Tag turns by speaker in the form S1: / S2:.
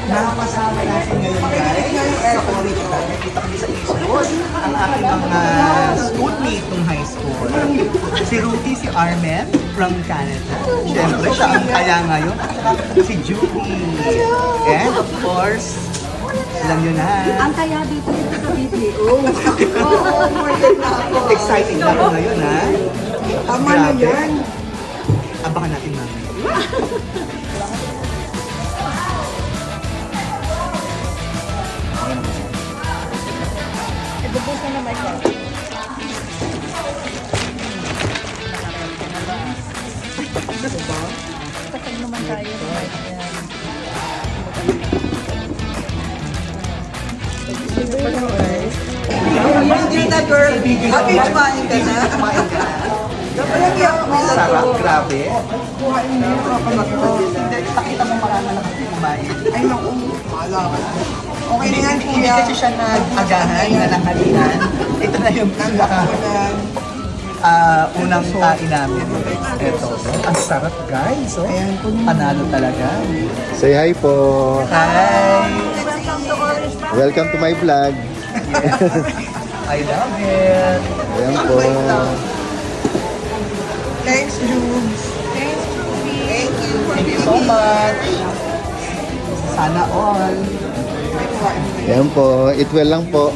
S1: Nakakasama natin ngayon guys sa Oriental. Nakita kami sa school ang aking mga schoolmate ng high school. Si Ruthie, si Armen from Canada. Siyempre, siya ang kaya ngayon. At saka si Julie. And of course, alam nyo na.
S2: Ang kaya dito sa video. Oo, more than ako.
S1: Exciting na ako ngayon, ha?
S2: Tama na yan.
S1: Abangan natin mamaya.
S2: Ibubos na naman ko. Diba? Patag naman tayo.
S3: Gina girl, happy kumain ka na.
S1: Kumain ka. Sarap, grabe. Hindi, pakita mo marami na kasi kumain.
S3: Ay, naku, wala ka. Okay na yan,
S1: Hindi
S3: kuya.
S1: kasi siya nag-agahan, na nakalinan. Ito na yung unang kain namin. Ito. Ang sarap guys. Oh. Panalo talaga.
S4: Say hi po.
S1: Hi!
S4: Welcome to my vlog.
S1: I love it.
S4: Ayan po.
S3: Thanks, Jubes. Thank you.
S1: Thank you so much. Sana all.
S4: Ayan po. Eat well lang po.